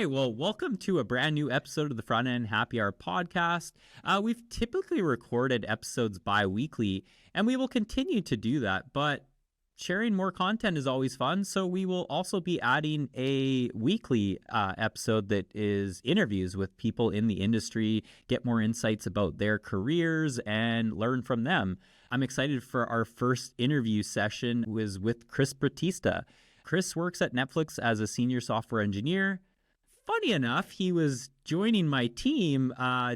right. Well, welcome to a brand new episode of the Front End Happy Hour podcast. We've typically recorded episodes bi-weekly, and we will continue to do that. But sharing more content is always fun. So we will also be adding a weekly episode that is interviews with people in the industry, get more insights about their careers and learn from them. I'm excited for our first interview session was with Chris Bautista. Chris works at Netflix as a senior software engineer. Funny enough, he was joining my team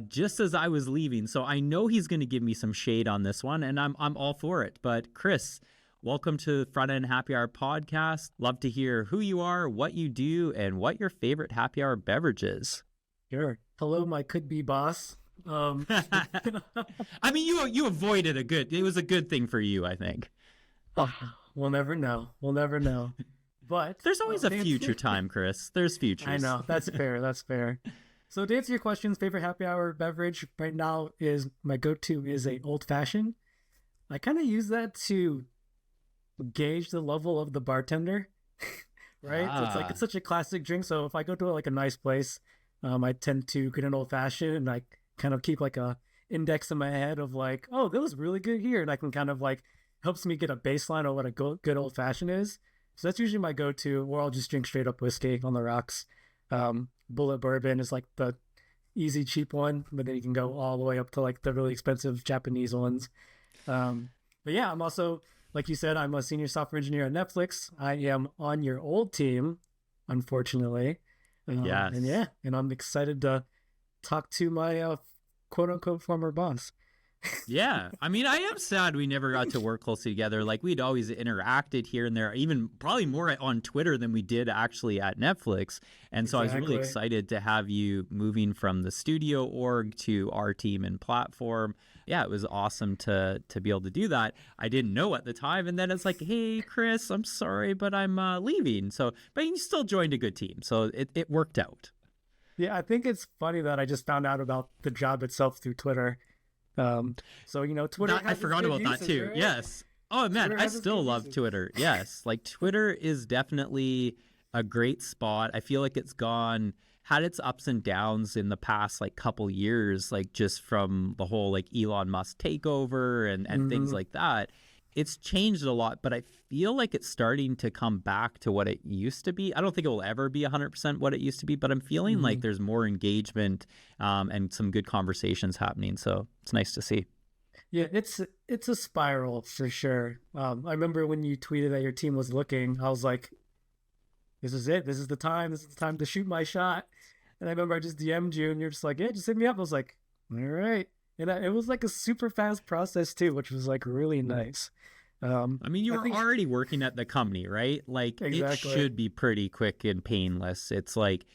just as I was leaving. So I know he's going to give me some shade on this one, and I'm all for it. But Chris, welcome to the Front End Happy Hour podcast. Love to hear who you are, what you do, and what your favorite happy hour beverage is. Sure. Hello, my could-be boss. I mean, you avoided it was a good thing for you, I think. Oh, we'll never know. But there's always a future time, Chris. There's futures. I know. That's fair. So to answer your questions, favorite happy hour beverage right now is my go-to is a old fashioned. I kind of use that to gauge the level of the bartender, right? So it's such a classic drink. So if I go to like a nice place, I tend to get an old fashioned, and I kind of keep like a index in my head of like, oh, that was really good here, and I can kind of like helps me get a baseline of what a good old fashioned is. So that's usually my go-to, or I'll just drink straight up whiskey on the rocks. Bullet bourbon is like the easy, cheap one, but then you can go all the way up to like the really expensive Japanese ones. But yeah, I'm also, like you said, I'm a senior software engineer at Netflix. I am on your old team, unfortunately. Yes. And I'm excited to talk to my quote-unquote former boss. Yeah. I mean, I am sad we never got to work closely together. Like, we'd always interacted here and there, even probably more on Twitter than we did actually at Netflix. And so I was really excited to have you moving from the studio org to our team and platform. Yeah, it was awesome to be able to do that. I didn't know at the time. And then it's like, hey, Chris, I'm sorry, but I'm leaving. But you still joined a good team. So it worked out. Yeah, I think it's funny that I just found out about the job itself through Twitter. So Twitter. I forgot about that too. Right? Yes. Oh man, I still love Twitter. Yes, like Twitter is definitely a great spot. I feel like it's had its ups and downs in the past like couple years, like just from the whole like Elon Musk takeover and things like that. It's changed a lot, but I feel like it's starting to come back to what it used to be. I don't think it will ever be 100% what it used to be, but I'm feeling like there's more engagement and some good conversations happening. So it's nice to see. Yeah, it's a spiral for sure. I remember when you tweeted that your team was looking, I was like, this is it. This is the time. This is the time to shoot my shot. And I remember I just DM'd you and you're just like, yeah, just hit me up. I was like, all right. And it was like a super fast process too, which was like really nice. I mean, you were already working at the company, right? Like exactly. It should be pretty quick and painless. It's like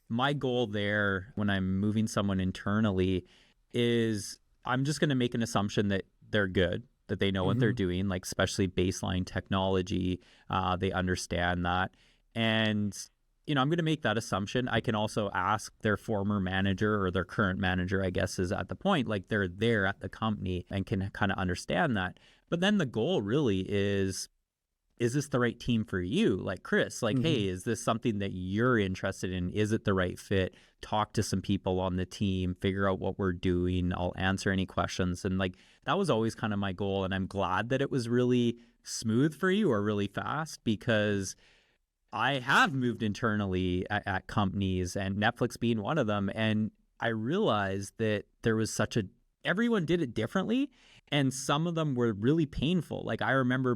my goal there when I'm moving someone internally is I'm just going to make an assumption that they're good, that they know what they're doing, like especially baseline technology. They understand that. And I'm going to make that assumption. I can also ask their former manager or their current manager, I guess, is at the point, like they're there at the company and can kind of understand that. But then the goal really is this the right team for you? Like Chris, like, hey, is this something that you're interested in? Is it the right fit? Talk to some people on the team, figure out what we're doing. I'll answer any questions. And like, that was always kind of my goal. And I'm glad that it was really smooth for you or really fast, because I have moved internally at companies, and Netflix being one of them. And I realized that there was everyone did it differently. And some of them were really painful. Like I remember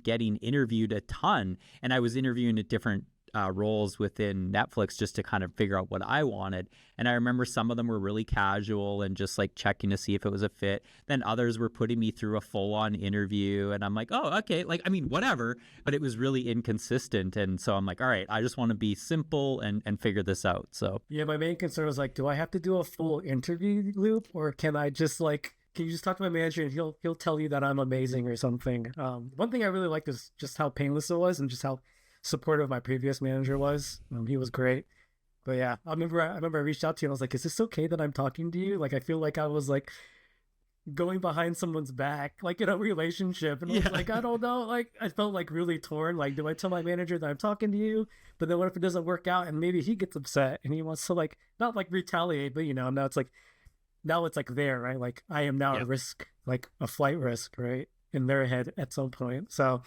getting interviewed a ton, and I was interviewing at different roles within Netflix just to kind of figure out what I wanted. And I remember some of them were really casual and just like checking to see if it was a fit. Then others were putting me through a full-on interview, and I'm like, oh, okay. Like, I mean, whatever, but it was really inconsistent. And so I'm like, all right, I just want to be simple and figure this out. So yeah, my main concern was like, do I have to do a full interview loop, or can I just like, can you just talk to my manager and he'll tell you that I'm amazing or something? One thing I really liked is just how painless it was and just how supportive my previous manager was. He was great. But yeah, I remember I reached out to you and I was like, is this okay that I'm talking to you? Like, I feel like I was like going behind someone's back, like in a relationship. And I was like, I don't know. Like, I felt like really torn. Like, do I tell my manager that I'm talking to you? But then what if it doesn't work out and maybe he gets upset and he wants to like, not like retaliate, but now it's like there, right? Like I am now a risk, like a flight risk, right? In their head at some point. So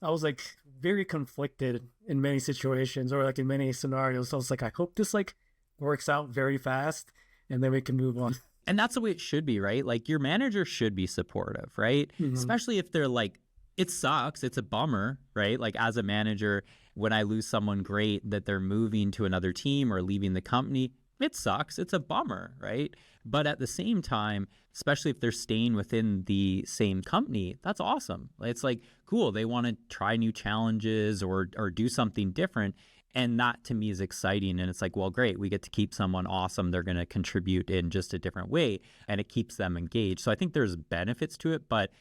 I was like very conflicted in many situations or like in many scenarios. So I was like, I hope this like works out very fast and then we can move on. And that's the way it should be, right? Like your manager should be supportive, right? Mm-hmm. Especially if they're like, it sucks, it's a bummer, right? Like as a manager, when I lose someone great that they're moving to another team or leaving the company, it sucks, it's a bummer, right? But at the same time, especially if they're staying within the same company, that's awesome. It's like, cool, they want to try new challenges or do something different. And that to me is exciting. And it's like, well, great, we get to keep someone awesome. They're going to contribute in just a different way and it keeps them engaged. So I think there's benefits to it, but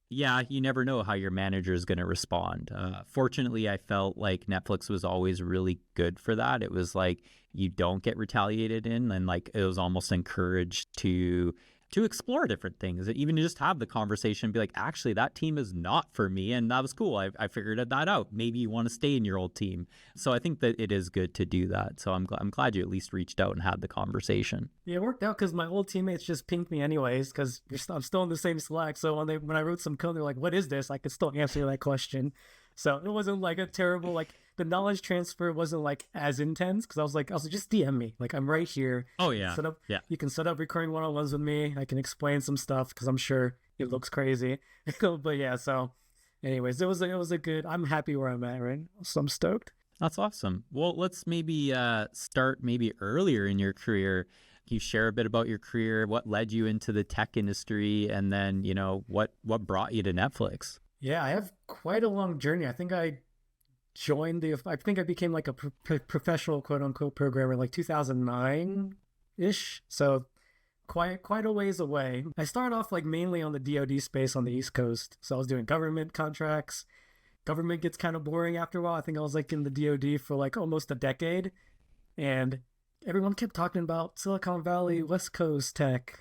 yeah, you never know how your manager is going to respond. Fortunately, I felt like Netflix was always really good for that. It was like you don't get retaliated in, and like it was almost encouraged to explore different things, even just have the conversation, be like, actually, that team is not for me. And that was cool. I figured that out. Maybe you want to stay in your old team. So I think that it is good to do that. So I'm glad you at least reached out and had the conversation. Yeah, it worked out because my old teammates just pinged me anyways because I'm still in the same Slack. So when I wrote some code, they're like, what is this? I could still answer that question. So it wasn't like a terrible, like the knowledge transfer wasn't like as intense because I was like, just DM me. Like I'm right here. Oh yeah. You can set up recurring one-on-ones with me. I can explain some stuff because I'm sure it looks crazy. But yeah, so anyways, it was a good, I'm happy where I'm at, right? So I'm stoked. That's awesome. Well, let's maybe start maybe earlier in your career. Can you share a bit about your career? What led you into the tech industry? And then, what brought you to Netflix? Yeah, I have quite a long journey. I think I became like a professional quote unquote programmer in like 2009-ish. So quite a ways away. I started off like mainly on the DoD space on the East Coast. So I was doing government contracts. Government gets kind of boring after a while. I think I was like in the DoD for like almost a decade. And everyone kept talking about Silicon Valley, West Coast tech.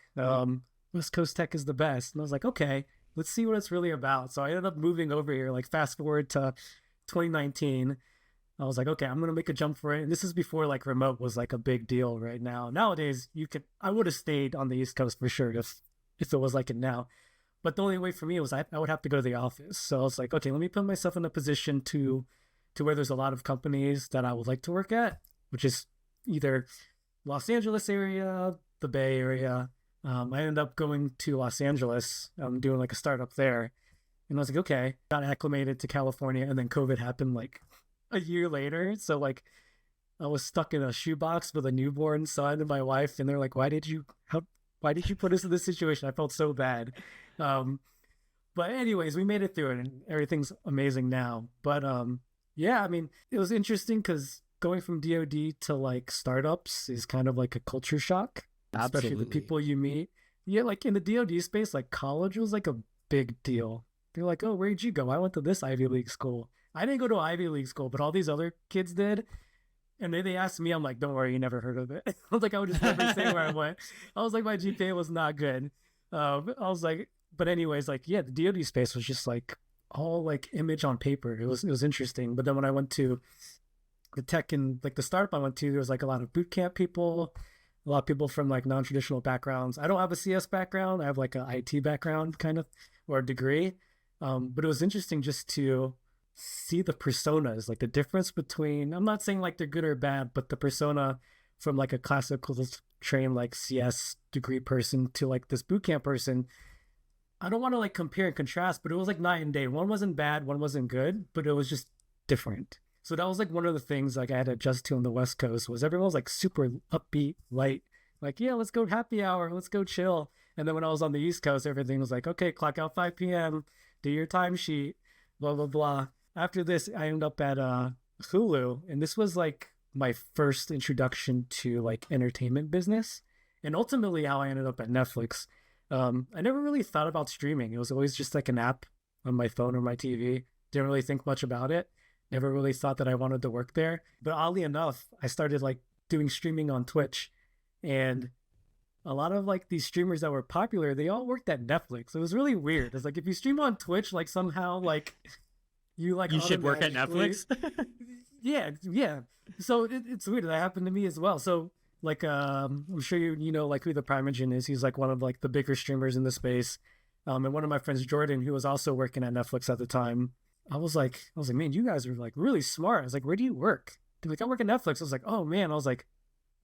West Coast tech is the best. And I was like, okay, let's see what it's really about. So I ended up moving over here, like fast forward to 2019. I was like, okay, I'm going to make a jump for it. And this is before like remote was like a big deal right now. Nowadays, I would have stayed on the East Coast for sure if it was like it now. But the only way for me was I would have to go to the office. So I was like, okay, let me put myself in a position to where there's a lot of companies that I would like to work at, which is either Los Angeles area, the Bay Area. I ended up going to Los Angeles, doing like a startup there. And I was like, okay, got acclimated to California. And then COVID happened like a year later. So like I was stuck in a shoebox with a newborn son and my wife. And they're like, why did you put us in this situation? I felt so bad. But anyways, we made it through it and everything's amazing now. But yeah, I mean, it was interesting because going from DoD to like startups is kind of like a culture shock. Absolutely. Especially the people you meet. Yeah, like in the DoD space, like college was like a big deal. They're like, oh, where'd you go? I went to this Ivy League school. I didn't go to Ivy League school, but all these other kids did. And they asked me, I'm like, don't worry, you never heard of it. I was like, I would just never say where I went. I was like, my GPA was not good. I was like, but anyways, like, yeah, the DoD space was just like all like image on paper. It was interesting. But then when I went to the tech and like the startup I went to, there was like a lot of boot camp people. A lot of people from like non-traditional backgrounds. I don't have a CS background. I have like an IT background kind of, or a degree. But it was interesting just to see the personas, like the difference between, I'm not saying like they're good or bad, but the persona from like a classical trained like CS degree person to like this bootcamp person. I don't want to like compare and contrast, but it was like night and day. One wasn't bad, one wasn't good, but it was just different. So that was like one of the things like I had to adjust to on the West Coast was everyone was like super upbeat, light, like, yeah, let's go happy hour, let's go chill. And then when I was on the East Coast, everything was like, okay, clock out 5 p.m., do your timesheet, blah, blah, blah. After this, I ended up at Hulu, and this was like my first introduction to like entertainment business. And ultimately how I ended up at Netflix. I never really thought about streaming. It was always just like an app on my phone or my TV. Didn't really think much about it. Never really thought that I wanted to work there. But oddly enough, I started like doing streaming on Twitch. And a lot of like these streamers that were popular, they all worked at Netflix. It was really weird. It's like if you stream on Twitch, like somehow like you should work at Netflix. yeah. So it's weird. That happened to me as well. So like I'm sure you know like who the Prime Engine is. He's like one of like the bigger streamers in the space. And one of my friends, Jordan, who was also working at Netflix at the time, I was like, man, you guys are like really smart. I was like, where do you work? They're like, I work at Netflix. I was like, oh man. I was like,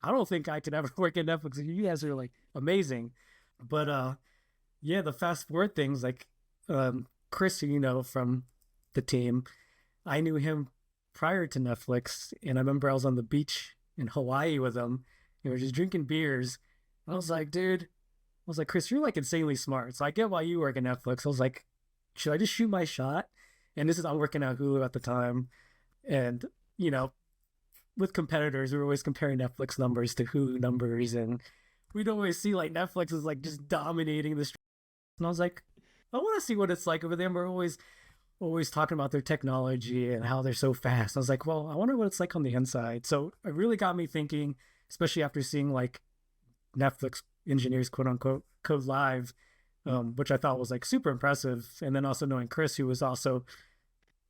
I don't think I could ever work at Netflix. You guys are like amazing. But yeah, the fast forward things like Chris, you know, from the team, I knew him prior to Netflix, and I remember I was on the beach in Hawaii with him. We were just drinking beers. I was like, dude, I was like, Chris, you're like insanely smart. So I get why you work at Netflix. I was like, should I just shoot my shot? And this is, I'm working at Hulu at the time. And, you know, with competitors, we were always comparing Netflix numbers to Hulu numbers. And we'd always see like Netflix is like just dominating the stream. And I was like, I want to see what it's like over there. And we're always talking about their technology and how they're so fast. I was like, well, I wonder what it's like on the inside. So it really got me thinking, especially after seeing like Netflix engineers, quote unquote, code live, which I thought was like super impressive. And then also knowing Chris, who was also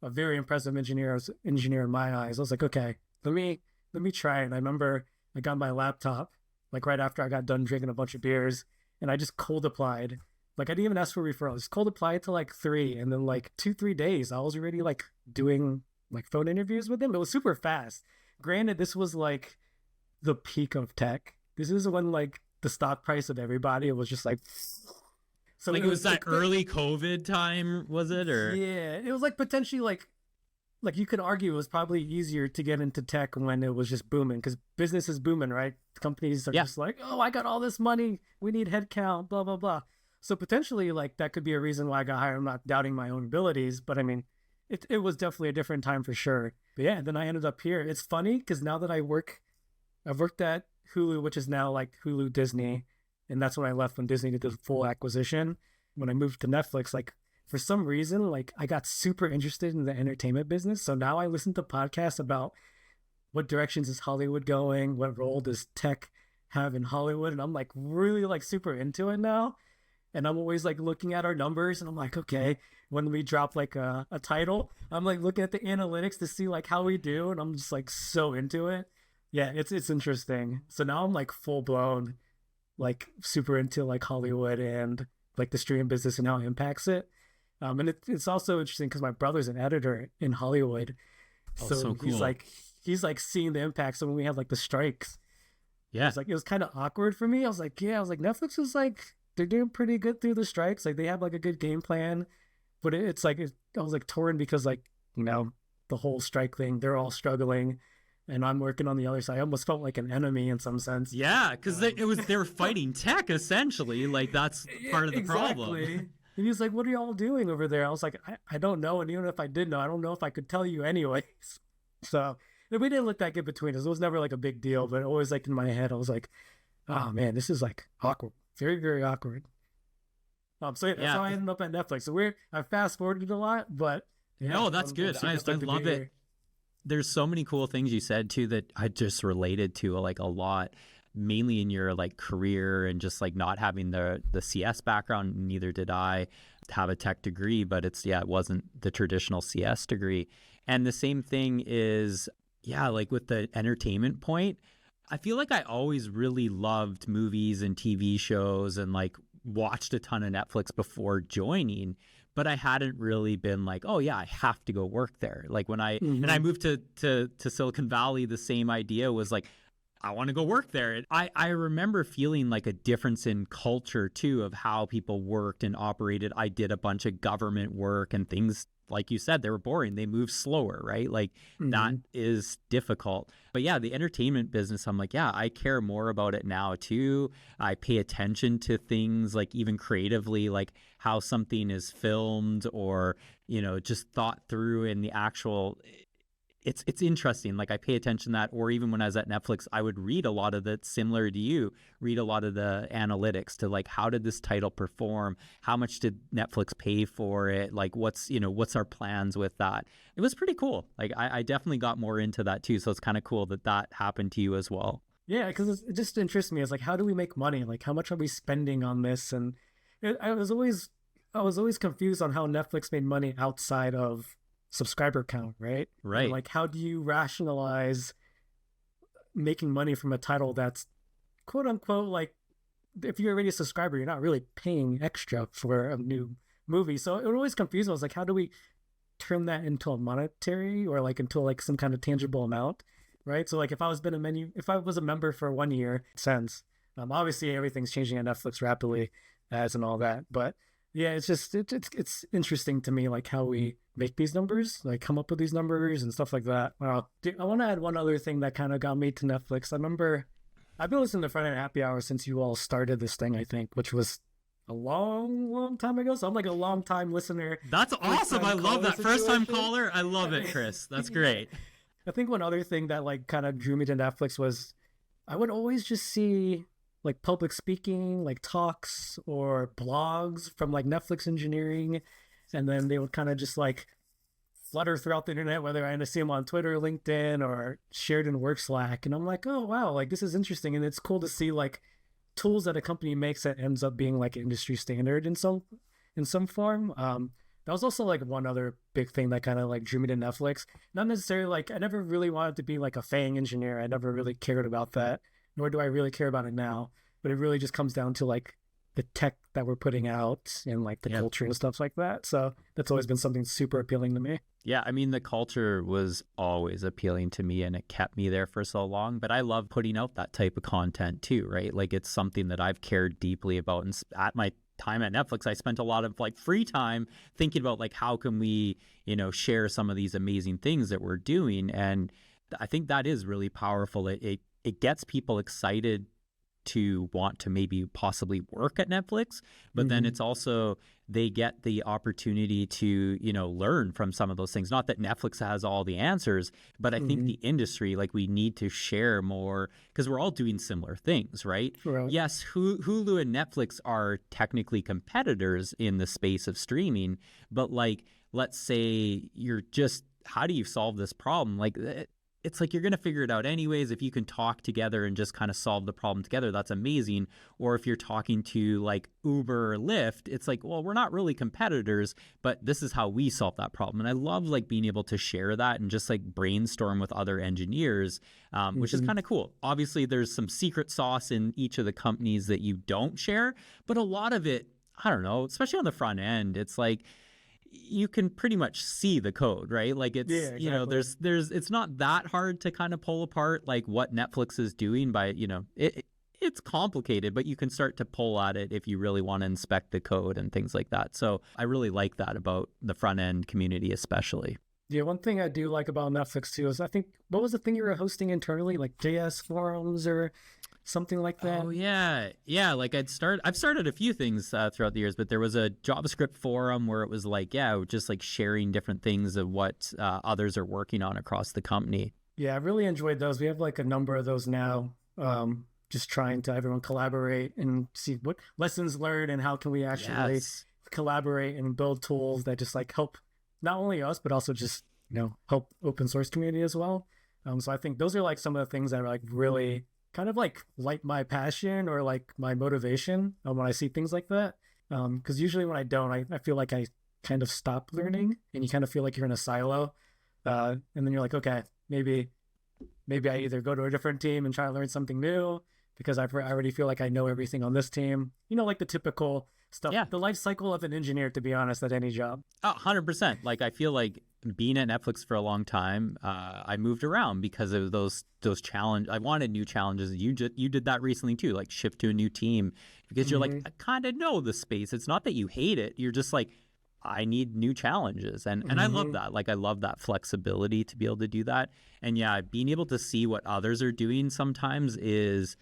a very impressive engineer in my eyes. I was like, okay, let me try it. And I remember I got my laptop like right after I got done drinking a bunch of beers, and I just cold applied. Like I didn't even ask for referrals. Just cold applied to like 3, and then like 2-3 days I was already like doing like phone interviews with them. It was super fast. Granted, this was like the peak of tech. This is when like the stock price of everybody, it was just like, so like it was that like early COVID time, was it? Or yeah, it was like potentially like you could argue it was probably easier to get into tech when it was just booming, because business is booming, right? Companies are just like, oh, I got all this money, we need headcount, blah blah blah. So potentially like that could be a reason why I got hired. I'm not doubting my own abilities, but I mean, it was definitely a different time for sure. But yeah, then I ended up here. It's funny because now that I've worked at Hulu, which is now like Hulu Disney, and that's when I left when Disney did the full acquisition. When I moved to Netflix, like for some reason, like I got super interested in the entertainment business. So now I listen to podcasts about what directions is Hollywood going, what role does tech have in Hollywood, and I'm like really like super into it now. And I'm always like looking at our numbers, and I'm like, okay, when we drop like a title, I'm like looking at the analytics to see like how we do, and I'm just like so into it. Yeah, it's interesting. So now I'm like full blown, like super into like Hollywood and like the streaming business and how it impacts it. And it's also interesting because my brother's an editor in Hollywood, so cool. he's like seeing the impact. So when we have like the strikes, it was kind of awkward for me. I was like, Netflix is like, they're doing pretty good through the strikes. Like they have like a good game plan, but it's like I was like torn because like, you know, the whole strike thing, they're all struggling, and I'm working on the other side. I almost felt like an enemy in some sense. Yeah, because they were fighting tech essentially. Like that's part of the problem. And he's like, "What are y'all doing over there?" I was like, I don't know, and even if I did know, I don't know if I could tell you anyways. So we didn't look that good between us. It was never like a big deal, but always like in my head, I was like, "Oh man, this is like awkward, very very awkward." So yeah, that's how I ended up at Netflix. So I fast forwarded a lot, but no, that's good. I love it. There's so many cool things you said too that I just related to like a lot, mainly in your like career and just like not having the CS background. Neither did I have a tech degree, but it wasn't the traditional CS degree. And the same thing is, like with the entertainment point, I feel like I always really loved movies and TV shows and like watched a ton of Netflix before joining. But I hadn't really been like, oh yeah, I have to go work there. Like when I and I moved to Silicon Valley, the same idea was like, I want to go work there. And I remember feeling like a difference in culture too of how people worked and operated. I did a bunch of government work and things, like you said, they were boring. They move slower, right? Like that is difficult. But yeah, the entertainment business, I'm like, I care more about it now too. I pay attention to things like even creatively, like how something is filmed or, just thought through in the actual. It's interesting. Like I pay attention to that, or even when I was at Netflix, I would read a lot of the, similar to you, read a lot of the analytics to like, how did this title perform? How much did Netflix pay for it? Like what's our plans with that? It was pretty cool. Like I definitely got more into that too. So it's kind of cool that happened to you as well. Yeah, because it just interests me. It's like, how do we make money? Like, how much are we spending on this? And I was always confused on how Netflix made money outside of subscriber count, right? And Right. like, how do you rationalize making money from a title that's quote unquote like, if you're already a subscriber, you're not really paying extra for a new movie. So it always confused me. I was like, how do we turn that into a monetary or like into like some kind of tangible amount, right? So like if I was a member for 1 year, since obviously everything's changing at Netflix rapidly, as and all that, but yeah, it's just it's interesting to me like how we make these numbers, like come up with these numbers and stuff like that. Well, I want to add one other thing that kind of got me to Netflix. I remember I've been listening to Friday Night Happy Hour since you all started this thing, I think, which was a long time ago. So I'm like a long time listener. That's awesome. I love that. First time caller. I love it, Chris. That's great. I think one other thing that like kind of drew me to Netflix was I would always just see like public speaking, like talks or blogs from like Netflix engineering. And then they would kind of just like flutter throughout the internet, whether I see them on Twitter, LinkedIn, or shared in work Slack. And I'm like, oh, wow, like this is interesting. And it's cool to see like tools that a company makes that ends up being like industry standard in some form. That was also like one other big thing that kind of like drew me to Netflix. Not necessarily like I never really wanted to be like a FANG engineer. I never really cared about that, nor do I really care about it now. But it really just comes down to like the tech that we're putting out and like the culture and stuff like that. So that's always been something super appealing to me. Yeah, I mean, the culture was always appealing to me and it kept me there for so long. But I love putting out that type of content too, right? Like it's something that I've cared deeply about. And at my time at Netflix, I spent a lot of like free time thinking about like how can we, share some of these amazing things that we're doing. And I think that is really powerful. It gets people excited to want to maybe possibly work at Netflix, but then it's also they get the opportunity to, learn from some of those things. Not that Netflix has all the answers, but I think the industry, like we need to share more because we're all doing similar things, right? Yes, Hulu and Netflix are technically competitors in the space of streaming, but like, let's say how do you solve this problem? Like, it's like you're going to figure it out anyways. If you can talk together and just kind of solve the problem together, that's amazing. Or if you're talking to like Uber or Lyft, it's like, well, we're not really competitors, but this is how we solve that problem. And I love like being able to share that and just like brainstorm with other engineers, which is kind of cool. Obviously, there's some secret sauce in each of the companies that you don't share, but a lot of it, I don't know, especially on the front end, it's like, you can pretty much see the code, right? Like it's, there's it's not that hard to kind of pull apart like what Netflix is doing by, it's complicated, but you can start to pull at it if you really want to inspect the code and things like that. So I really like that about the front end community, especially. Yeah, one thing I do like about Netflix too is I think, what was the thing you were hosting internally, like JS forums or something like that? Oh yeah. Like I've started a few things throughout the years, but there was a JavaScript forum where it was like, just like sharing different things of what others are working on across the company. Yeah, I really enjoyed those. We have like a number of those now. Just trying to everyone collaborate and see what lessons learned and how can we actually collaborate and build tools that just like help not only us but also just help open source community as well. So I think those are like some of the things that are like really kind of like light my passion or like my motivation when I see things like that. Because usually when I don't, I feel like I kind of stop learning and you kind of feel like you're in a silo. And then you're like, okay, maybe I either go to a different team and try to learn something new because I already feel like I know everything on this team. Like the typical stuff, the life cycle of an engineer, to be honest, at any job. 100%. Like I feel like being at Netflix for a long time, I moved around because of those challenges. I wanted new challenges. You did that recently too, like shift to a new team because you're like, I kind of know the space. It's not that you hate it. You're just like, I need new challenges. And I love that. Like I love that flexibility to be able to do that. And being able to see what others are doing sometimes is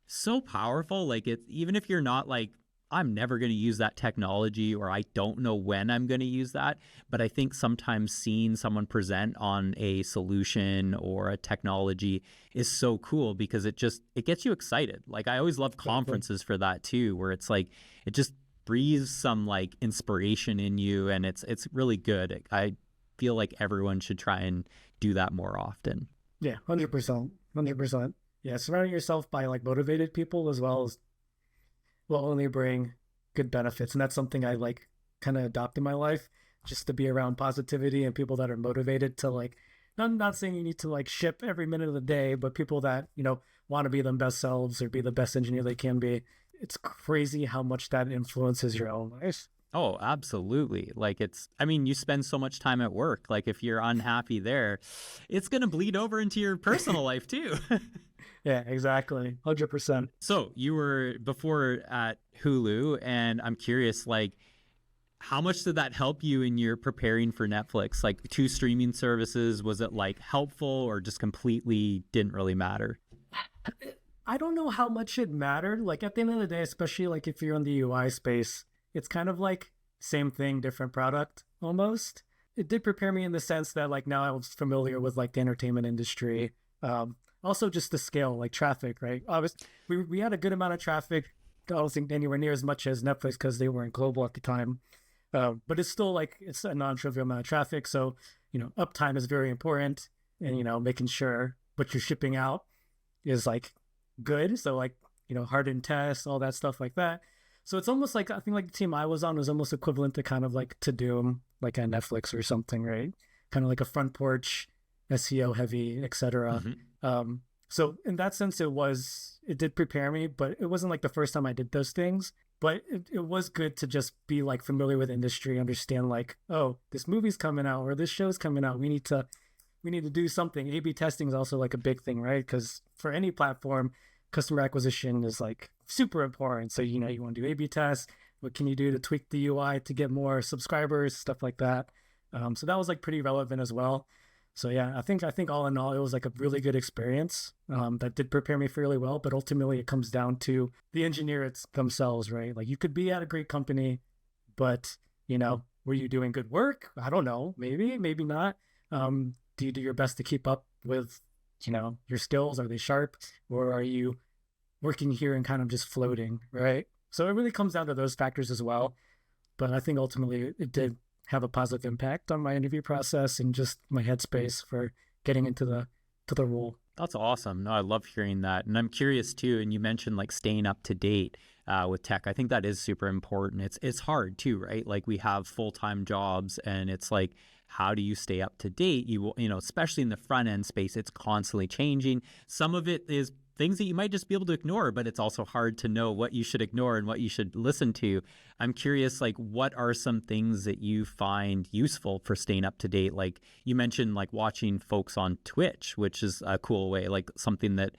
so powerful. Like even if you're not like, I'm never going to use that technology or I don't know when I'm going to use that. But I think sometimes seeing someone present on a solution or a technology is so cool because it gets you excited. Like I always love conferences for that too, where it's like, it just breathes some like inspiration in you and it's really good. I feel like everyone should try and do that more often. Yeah, 100%. 100%. Yeah, surrounding yourself by like motivated people as well as will only bring good benefits. And that's something I like kind of adopt in my life, just to be around positivity and people that are motivated to like, not saying you need to like ship every minute of the day, but people that, want to be their best selves or be the best engineer they can be. It's crazy how much that influences your own life. Oh, absolutely. Like I mean, you spend so much time at work. Like if you're unhappy there, it's going to bleed over into your personal life too. Yeah, exactly. 100%. So you were before at Hulu, and I'm curious, like, how much did that help you in your preparing for Netflix? Like two streaming services, was it like helpful or just completely didn't really matter? I don't know how much it mattered. Like at the end of the day, especially like if you're in the UI space, it's kind of like same thing, different product almost. It did prepare me in the sense that like now I was familiar with like the entertainment industry. Also just the scale, like traffic, right? Obviously, we had a good amount of traffic. I don't think anywhere near as much as Netflix because they weren't global at the time. But it's still like it's a non-trivial amount of traffic. So, uptime is very important and, making sure what you're shipping out is like good. So like, hardened tests, all that stuff like that. So it's almost like, I think like the team I was on was almost equivalent to kind of like to Doom, like on Netflix or something, right? Kind of like a front porch, SEO heavy, etc. So in that sense, it did prepare me, but it wasn't like the first time I did those things. But it was good to just be like familiar with industry, understand like, oh, this movie's coming out or this show's coming out. We need to do something. A/B testing is also like a big thing, right? Because for any platform, customer acquisition is like super important. So you want to do A/B tests. What can you do to tweak the UI to get more subscribers, stuff like that. So that was like pretty relevant as well. So yeah, I think all in all, it was like a really good experience that did prepare me fairly well. But ultimately, it comes down to the engineers themselves, right? Like you could be at a great company, but were you doing good work? I don't know. Maybe not. Do you do your best to keep up with your skills? Are they sharp, or are you working here and kind of just floating, right? So it really comes down to those factors as well. But I think ultimately it did have a positive impact on my interview process and just my headspace for getting into the role. That's awesome. No, I love hearing that. And I'm curious too, and you mentioned like staying up to date with tech. I think that is super important. It's hard too, right? Like we have full-time jobs and it's like, how do you stay up to date? Especially in the front end space, it's constantly changing. Some of it is things that you might just be able to ignore, but it's also hard to know what you should ignore and what you should listen to. I'm curious, like, what are some things that you find useful for staying up to date? Like you mentioned, like watching folks on Twitch, which is a cool way, like something that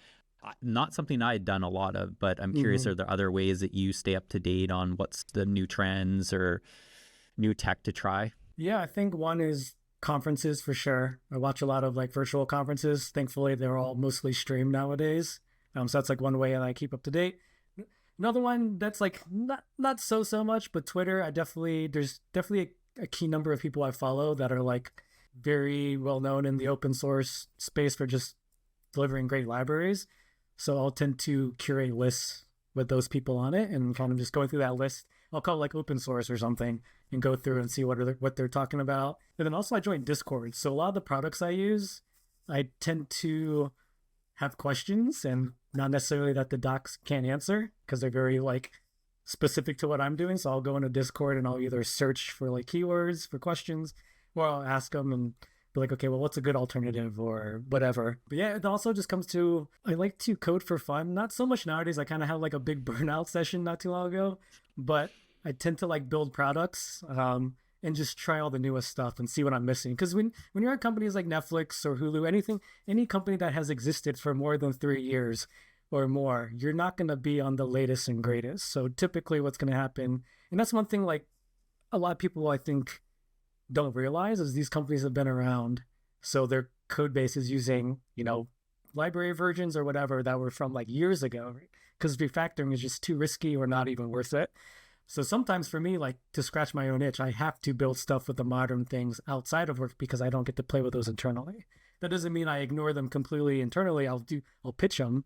not something I had done a lot of, but I'm curious, are there other ways that you stay up to date on what's the new trends or new tech to try? Yeah, I think one is conferences for sure. I watch a lot of like virtual conferences. Thankfully, they're all mostly streamed nowadays. So that's like one way that I keep up to date. Another one that's like not so much, but Twitter. There's definitely a key number of people I follow that are like very well known in the open source space for just delivering great libraries. So I'll tend to curate lists with those people on it and kind of just going through that list. I'll call it like open source or something and go through and see what they're talking about. And then also I joined Discord. So a lot of the products I use, I tend to have questions and not necessarily that the docs can't answer because they're very like specific to what I'm doing. So I'll go into Discord and I'll either search for like keywords for questions or I'll ask them and be like, okay, well, what's a good alternative or whatever. But yeah, it also just comes to, I like to code for fun. Not so much nowadays. I kind of had like a big burnout session not too long ago, but I tend to like build products and just try all the newest stuff and see what I'm missing. Because when you're at companies like Netflix or Hulu, any company that has existed for more than 3 years or more, you're not going to be on the latest and greatest. So typically what's going to happen, and that's one thing like a lot of people I think don't realize is these companies have been around. So their code base is using, library versions or whatever that were from like years ago, because refactoring is just too risky or not even worth it. So sometimes for me, like to scratch my own itch, I have to build stuff with the modern things outside of work because I don't get to play with those internally. That doesn't mean I ignore them completely internally. I'll pitch them,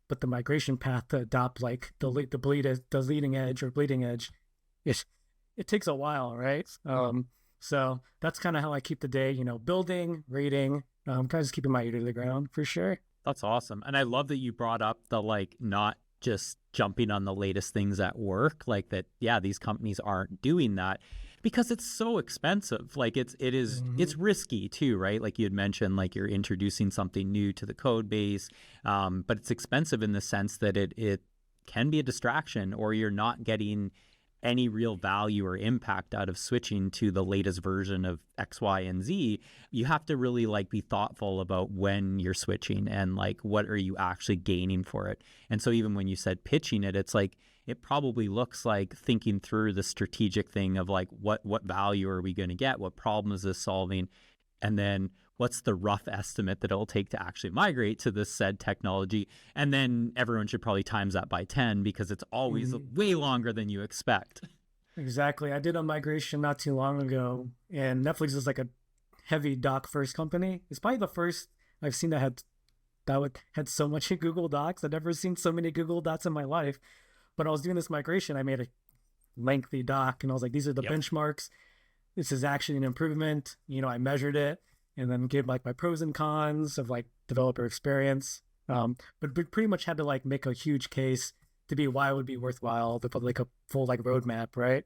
but the migration path to adopt like the leading edge or bleeding edge, it takes a while, right? So that's kind of how I keep the day, building, reading, kind of just keeping my ear to the ground for sure. That's awesome. And I love that you brought up the like not just jumping on the latest things at work, like that, yeah, these companies aren't doing that because it's so expensive. Like it's risky too, right? Like you had mentioned, like you're introducing something new to the code base, but it's expensive in the sense that it can be a distraction, or you're not getting any real value or impact out of switching to the latest version of X, Y, and Z. You have to really like be thoughtful about when you're switching and like what are you actually gaining for it. And so even when you said pitching it, it's like it probably looks like thinking through the strategic thing of like what value are we going to get, what problem is this solving, and then what's the rough estimate that it'll take to actually migrate to this said technology. And then everyone should probably times that by 10 because it's always way longer than you expect. Exactly. I did a migration not too long ago, and Netflix is like a heavy doc first company. It's probably the first I've seen that had so much in Google Docs. I've never seen so many Google Docs in my life. But I was doing this migration, I made a lengthy doc, and I was like, these are the benchmarks. This is actually an improvement. I measured it, and then gave like my pros and cons of like developer experience. But pretty much had to like make a huge case to be why it would be worthwhile to put like a full like roadmap, right?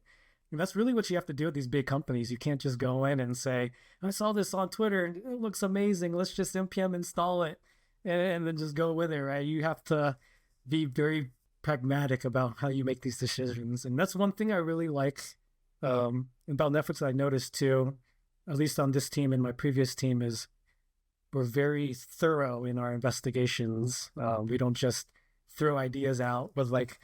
And that's really what you have to do with these big companies. You can't just go in and say, I saw this on Twitter and it looks amazing. Let's just npm install it and then just go with it, right? You have to be very pragmatic about how you make these decisions. And that's one thing I really like about Netflix that I noticed too, at least on this team and my previous team, is we're very thorough in our investigations. We don't just throw ideas out with like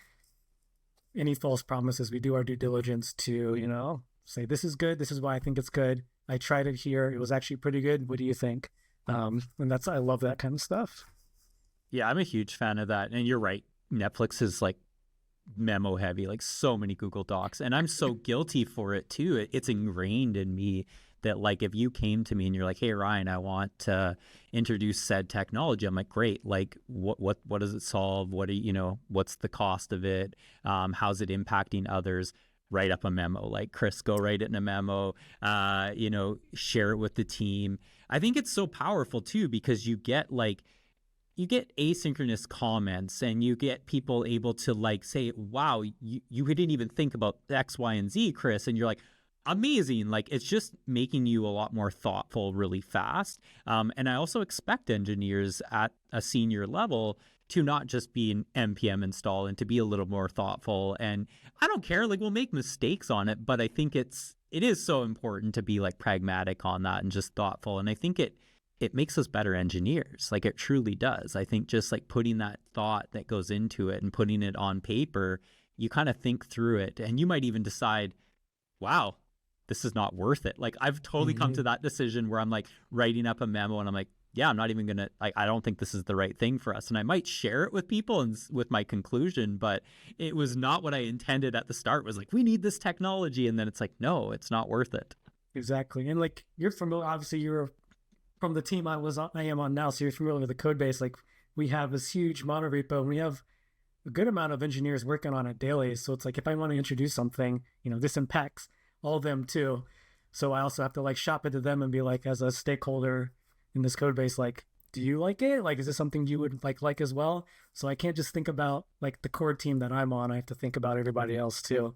any false promises. We do our due diligence to, say, this is good. This is why I think it's good. I tried it here. It was actually pretty good. What do you think? And I love that kind of stuff. Yeah, I'm a huge fan of that. And you're right. Netflix is like memo heavy, like so many Google Docs. And I'm so guilty for it too. It's ingrained in me that like if you came to me and you're like, hey, Ryan, I want to introduce said technology. I'm like, great. Like what does it solve? What's the cost of it? How's it impacting others? Write up a memo. Like, Chris, go write it in a memo, share it with the team. I think it's so powerful too, because you get asynchronous comments and you get people able to like say, wow, you didn't even think about X, Y, and Z, Chris. And you're like, amazing. Like, it's just making you a lot more thoughtful really fast. And I also expect engineers at a senior level to not just be an npm install and to be a little more thoughtful. And I don't care, like we'll make mistakes on it, but I think it is so important to be like pragmatic on that and just thoughtful. And I think it makes us better engineers. Like, it truly does. I think just like putting that thought that goes into it and putting it on paper, you kind of think through it and you might even decide, wow, this is not worth it. Like, I've totally come to that decision where I'm like writing up a memo and I'm like, yeah, I'm not even going to, like, I don't think this is the right thing for us. And I might share it with people and with my conclusion, but it was not what I intended at the start. Was like, we need this technology. And then it's like, no, it's not worth it. Exactly. And like, you're familiar, obviously you're from the team I am on now. So you're familiar with the code base. Like, we have this huge mono repo and we have a good amount of engineers working on it daily. So it's like, if I want to introduce something, this impacts all of them too. So I also have to like shop it to them and be like, as a stakeholder in this code base, like, do you like it? Like, is this something you would like as well? So I can't just think about like the core team that I'm on. I have to think about everybody else too,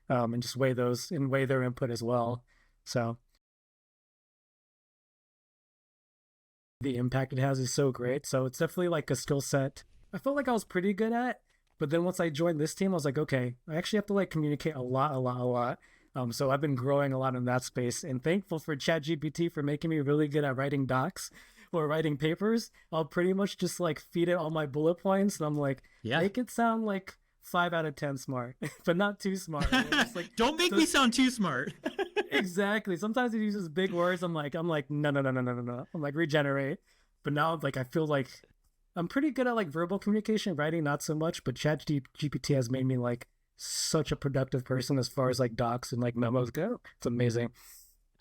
and just weigh their input as well. So the impact it has is so great. So it's definitely like a skill set I felt like I was pretty good at. But then once I joined this team, I was like, okay, I actually have to like communicate a lot. So I've been growing a lot in that space, and thankful for ChatGPT for making me really good at writing docs or writing papers. I'll pretty much just like feed it all my bullet points, and I'm like, make it sound like 5 out of 10 smart, but not too smart. Like, don't make me sound too smart. Exactly. Sometimes it uses big words. I'm like, no. I'm like, regenerate. But now, like, I feel like I'm pretty good at like verbal communication, writing not so much. But ChatGPT has made me like such a productive person as far as like docs and like memos go. It's amazing.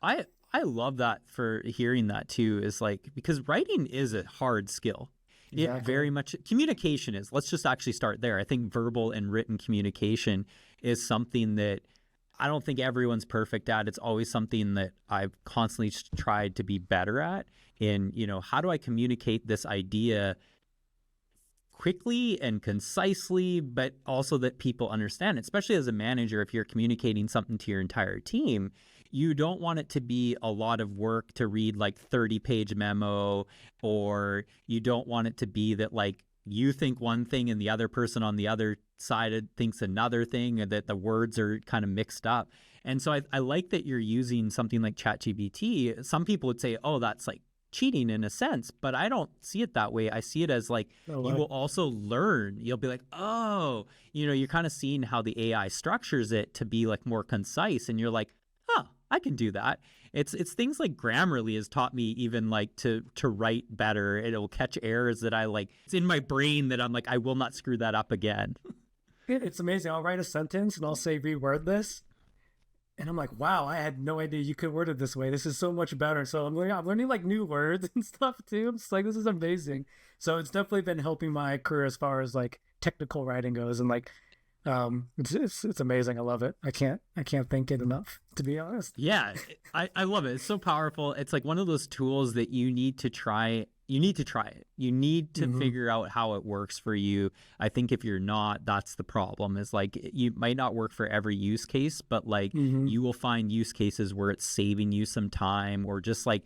I love that for hearing that too, is like, because writing is a hard skill. Exactly. It very much, communication is, let's just actually start there. I think verbal and written communication is something that I don't think everyone's perfect at. It's always something that I've constantly tried to be better at in, how do I communicate this idea quickly and concisely, but also that people understand, especially as a manager. If you're communicating something to your entire team, you don't want it to be a lot of work to read like 30-page memo, or you don't want it to be that like you think one thing and the other person on the other side thinks another thing, and that the words are kind of mixed up. And so I like that you're using something like ChatGPT. Some people would say, oh, that's like cheating in a sense, but I don't see it that way. I see it as like you will also learn. You'll be like, oh, you're kind of seeing how the AI structures it to be like more concise, and you're like, huh, I can do that. It's things like Grammarly has taught me even like to write better. It'll catch errors that I like. It's in my brain that I'm like, I will not screw that up again. It's amazing. I'll write a sentence and I'll say, reword this. And I'm like, wow, I had no idea you could word it this way. This is so much better. So I'm learning like new words and stuff too. I'm just like, this is amazing. So it's definitely been helping my career as far as like technical writing goes. And like, it's amazing. I love it. I can't thank it enough, to be honest. Yeah, I love it. It's so powerful. It's like one of those tools that you need to try. You need to try it. You need to figure out how it works for you. I think if you're not, that's the problem. Is like you might not work for every use case, but like you will find use cases where it's saving you some time, or just like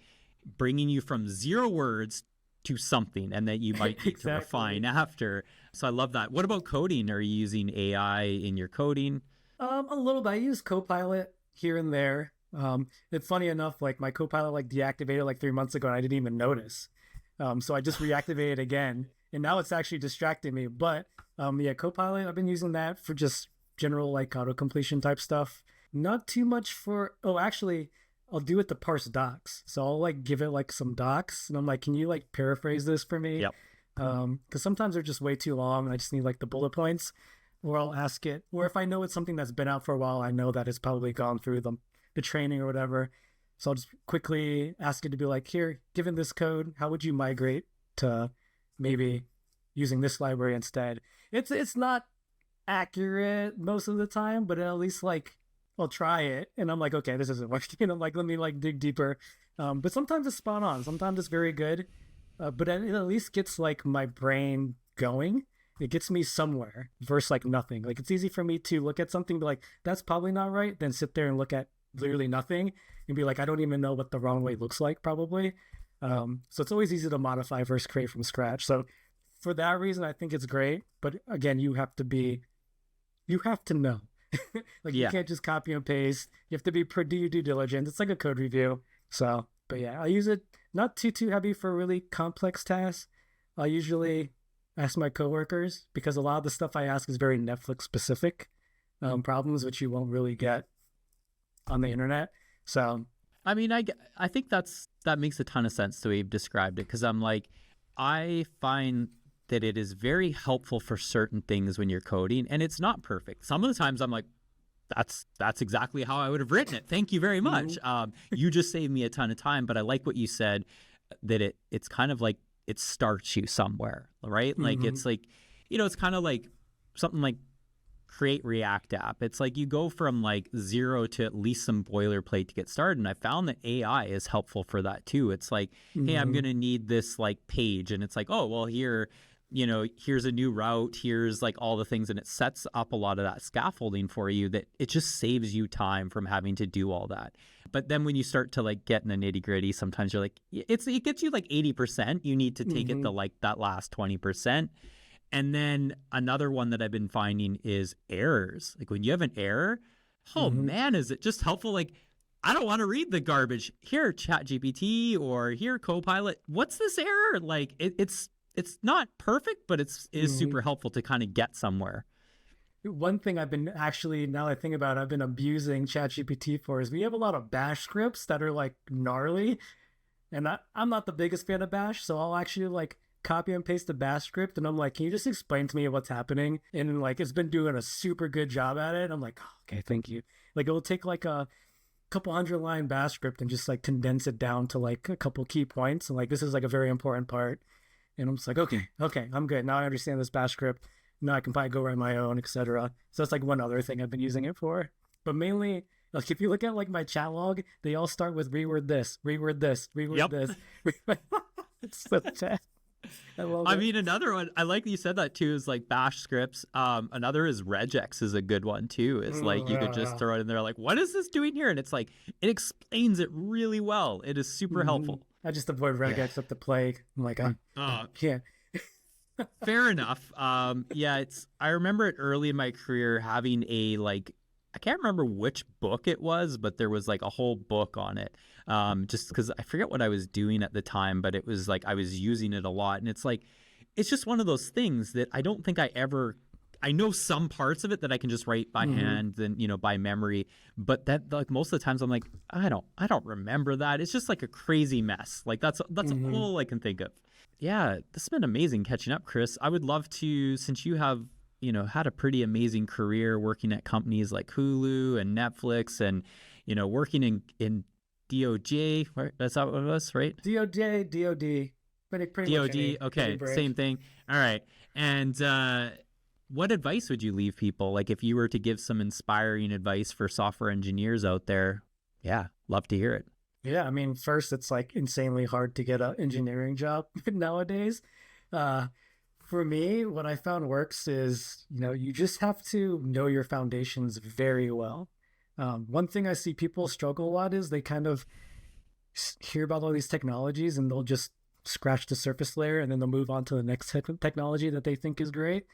bringing you from 0 words to something, and that you might need to refine after. So I love that. What about coding? Are you using AI in your coding? A little bit. I use Copilot here and there. It's funny enough, like my Copilot like deactivated like 3 months ago, and I didn't even notice. So I just reactivated it again, and now it's actually distracting me. But yeah, Copilot, I've been using that for just general like auto completion type stuff. Not too much for, actually, I'll do it to parse docs. So I'll like give it like some docs, and I'm like, can you like paraphrase this for me? Yep. Because sometimes they're just way too long, and I just need like the bullet points. Or I'll ask it, or if I know it's something that's been out for a while, I know that it's probably gone through the training or whatever. So I'll just quickly ask it to be like, here, given this code, how would you migrate to maybe using this library instead? It's not accurate most of the time, but at least like I'll try it, and I'm like, okay, this isn't working. I'm like, let me like dig deeper. But sometimes it's spot on. Sometimes it's very good. But it at least gets like my brain going. It gets me somewhere versus like nothing. Like it's easy for me to look at something, be like, that's probably not right, then sit there and look at literally nothing and be like, I don't even know what the wrong way looks like probably. So it's always easy to modify versus create from scratch. So for that reason, I think it's great. But again, you have to know. Like you can't just copy and paste. You have to do your due diligence. It's like a code review. So, but yeah, I use it not too heavy for really complex tasks. I usually ask my coworkers, because a lot of the stuff I ask is very Netflix specific problems, which you won't really get on the internet. So I mean, I think that makes a ton of sense the way you've described it, because I'm like, I find that it is very helpful for certain things when you're coding, and it's not perfect. Some of the times I'm like, that's exactly how I would have written it. Thank you very much. You just saved me a ton of time. But I like what you said, that it's kind of like it starts you somewhere, right? Like it's like, it's kind of like something like create React app. It's like you go from like 0 to at least some boilerplate to get started. And I found that AI is helpful for that too. It's like, hey, I'm going to need this like page. And it's like, oh, well, here, here's a new route. Here's like all the things. And it sets up a lot of that scaffolding for you, that it just saves you time from having to do all that. But then when you start to like get in the nitty gritty, sometimes you're like, it gets you like 80%. You need to take it to like that last 20%. And then another one that I've been finding is errors. Like when you have an error, man, is it just helpful? Like, I don't want to read the garbage. Here, ChatGPT, or here, Copilot. What's this error? Like it's not perfect, but it is super helpful to kind of get somewhere. One thing I've been actually, now that I think about it, I've been abusing ChatGPT for is we have a lot of bash scripts that are like gnarly. And I'm not the biggest fan of bash, so I'll actually like copy and paste the bash script, and I'm like, can you just explain to me what's happening? And like it's been doing a super good job at it. I'm like, oh, okay, thank you. Like it will take like a couple 100-line bash script and just like condense it down to like a couple key points, and like this is like a very important part. And I'm just like, okay, I'm good. Now I understand this bash script. Now I can probably go write my own, etc. So that's like one other thing I've been using it for. But mainly, like if you look at like my chat log, they all start with reword this, reword this, reword this. It's so bad. I love I it. mean, another one, I like that you said that too, is like bash scripts. Another is regex is a good one too. It's like you could just throw it in there like, what is this doing here? And it's like, it explains it really well. It is super helpful. I just avoid regex up the plague. I'm like, I can't. Fair enough. Yeah, I remember it early in my career having a like, I can't remember which book it was, but there was like a whole book on it. Just because I forget what I was doing at the time, but it was like I was using it a lot. And it's like, it's just one of those things that I don't think I know some parts of it that I can just write by hand and, by memory. But that like most of the times I'm like, I don't remember that. It's just like a crazy mess. Like that's all I can think of. Yeah, this has been amazing catching up, Chris. I would love to, since you have, had a pretty amazing career working at companies like Hulu and Netflix and, working in DOJ, right? That's how it was, right? DOJ, DOD. Pretty DOD, okay, same thing. All right. And what advice would you leave people? Like if you were to give some inspiring advice for software engineers out there, yeah, love to hear it. Yeah, I mean, first, it's like insanely hard to get an engineering job nowadays. For me, what I found works is, you just have to know your foundations very well. One thing I see people struggle a lot is they kind of hear about all these technologies and they'll just scratch the surface layer and then they'll move on to the next technology that they think is great.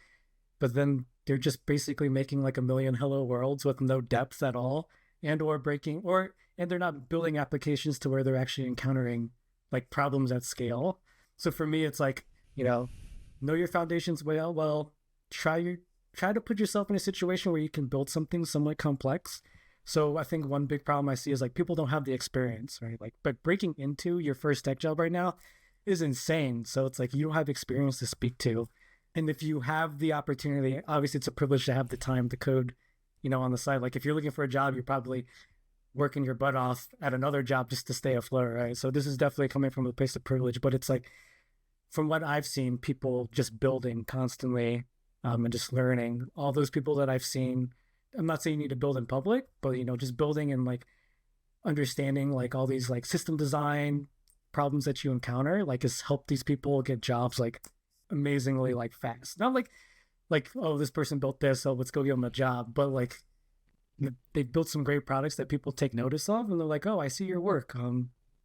But then they're just basically making like a million hello worlds with no depth at all and they're not building applications to where they're actually encountering like problems at scale. So for me, it's like, know your foundations well. Try to put yourself in a situation where you can build something somewhat complex. So I think one big problem I see is like people don't have the experience, right? Like, but breaking into your first tech job right now is insane. So it's like you don't have experience to speak to. And if you have the opportunity, obviously it's a privilege to have the time to code, on the side. Like if you're looking for a job, you're probably working your butt off at another job just to stay afloat, right? So this is definitely coming from a place of privilege, but it's like, from what I've seen, people just building constantly and just learning. All those people that I've seen, I'm not saying you need to build in public, but, just building and like understanding like all these like system design problems that you encounter, like has helped these people get jobs like amazingly like fast. Not like, oh, this person built this, so let's go give them a job. But like they've built some great products that people take notice of and they're like, oh, I see your work.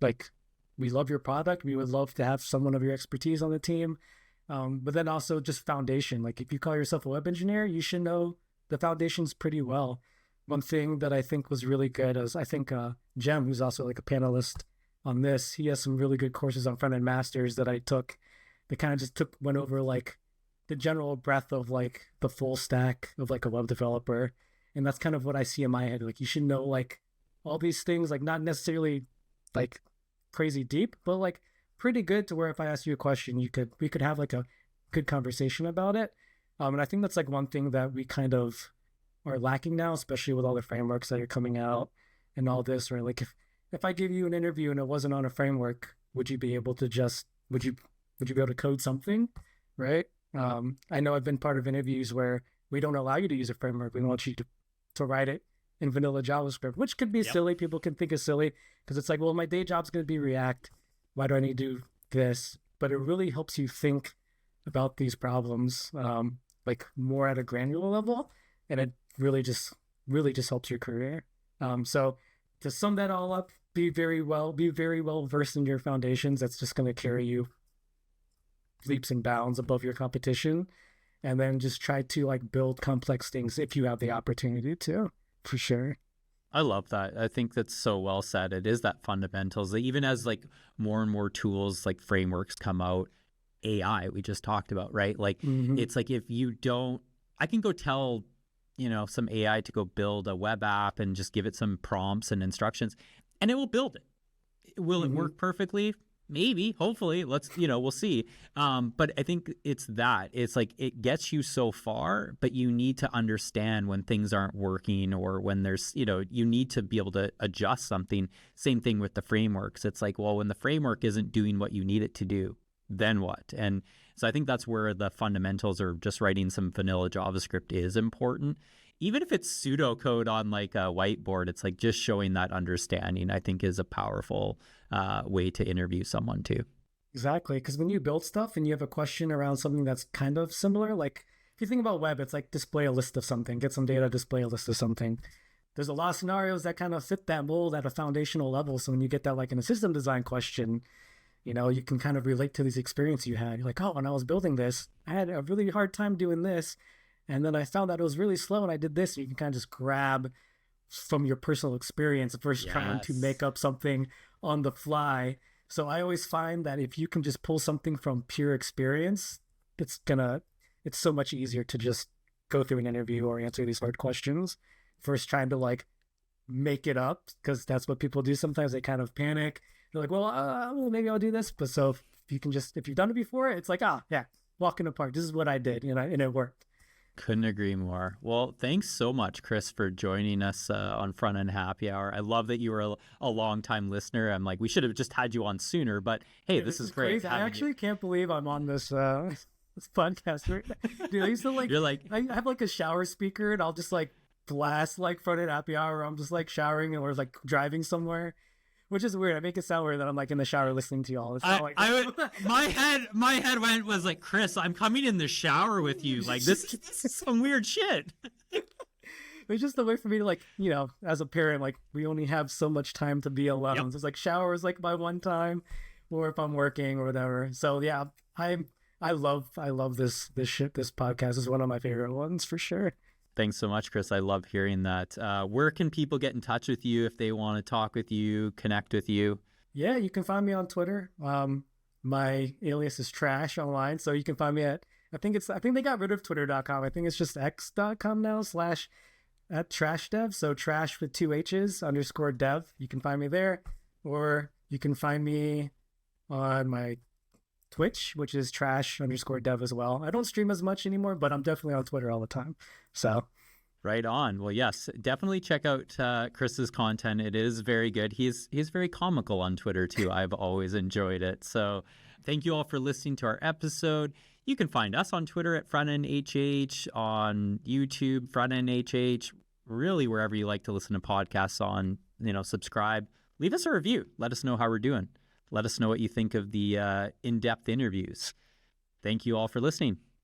Like we love your product. We would love to have someone of your expertise on the team. But then also just foundation. Like if you call yourself a web engineer, you should know the foundations pretty well. One thing that I think was really good is I think Jem, who's also like a panelist on this, he has some really good courses on front-end masters that I took. That kind of just went over like the general breadth of like the full stack of like a web developer. And that's kind of what I see in my head. Like you should know like all these things, like not necessarily like crazy deep, but like pretty good to where if I ask you a question, we could have like a good conversation about it. And I think that's like one thing that we kind of are lacking now, especially with all the frameworks that are coming out and all this, right? Like if I give you an interview and it wasn't on a framework, would you be able to would you be able to code something, right? I know I've been part of interviews where we don't allow you to use a framework. We want you to write it in vanilla JavaScript, which could be silly. People can think it's silly because it's like, well, my day job's going to be React. Why do I need to do this? But it really helps you think about these problems like more at a granular level, and it really just helps your career. So to sum that all up, be very well versed in your foundations. That's just going to carry you leaps and bounds above your competition. And then just try to like build complex things if you have the opportunity to, for sure. I love that. I think that's so well said. It is that fundamentals. Even as like more and more tools like frameworks come out, AI we just talked about, right? Like it's like if you don't, I can go tell, some AI to go build a web app and just give it some prompts and instructions and it will build it. Will it work perfectly? Maybe, hopefully, we'll see. But I think it's like it gets you so far, but you need to understand when things aren't working or when there's, you need to be able to adjust something. Same thing with the frameworks. It's like, well, when the framework isn't doing what you need it to do, then what? And so I think that's where the fundamentals or just writing some vanilla JavaScript is important. Even if it's pseudocode on like a whiteboard, it's like just showing that understanding, I think is a powerful way to interview someone too. Exactly. Because when you build stuff and you have a question around something that's kind of similar, like if you think about web, it's like display a list of something, get some data, display a list of something. There's a lot of scenarios that kind of fit that mold at a foundational level. So when you get that like in a system design question, you can kind of relate to these experiences you had. You're like, oh, when I was building this, I had a really hard time doing this. And then I found that it was really slow and I did this. And you can kind of just grab from your personal experience versus trying to make up something on the fly. So I always find that if you can just pull something from pure experience, it's so much easier to just go through an interview or answer these hard questions versus trying to like make it up, because that's what people do sometimes. They kind of panic. They're like, well, maybe I'll do this. But so if you've done it before, it's like, yeah, walk in the park. This is what I did, and it worked. Couldn't agree more. Well, thanks so much, Chris, for joining us on Front End Happy Hour. I love that you were a long-time listener. I'm like, we should have just had you on sooner, but hey, this is great. I actually can't believe I'm on this this podcast. Dude, I used to You're like, I have like a shower speaker, and I'll just like blast like Front End Happy Hour. I'm just like showering or like driving somewhere. Which is weird. I make it sound weird that I'm like in the shower listening to y'all. It's not like my head went like, Chris, I'm coming in the shower with you. Like this is some weird shit. It's just a way for me to like, as a parent, like we only have so much time to be alone. Yep. So it's like showers like my one time, or if I'm working or whatever. So yeah, I love this podcast is one of my favorite ones for sure. Thanks so much, Chris. I love hearing that. Where can people get in touch with you if they want to talk with you, connect with you? Yeah, you can find me on Twitter. My alias is Trash online. So you can find me at, I think they got rid of twitter.com. I think it's just x.com now /@trashdev. So trash with 2 H's _dev. You can find me there. Or you can find me on my Twitch, which is trash _dev as well. I don't stream as much anymore, but I'm definitely on Twitter all the time. So right on. Well, yes, definitely check out Chris's content. It is very good. He's very comical on Twitter too. I've always enjoyed it. So thank you all for listening to our episode. You can find us on Twitter at FrontEndHH, on YouTube, FrontEndHH, really wherever you like to listen to podcasts on, subscribe. Leave us a review. Let us know how we're doing. Let us know what you think of the in-depth interviews. Thank you all for listening.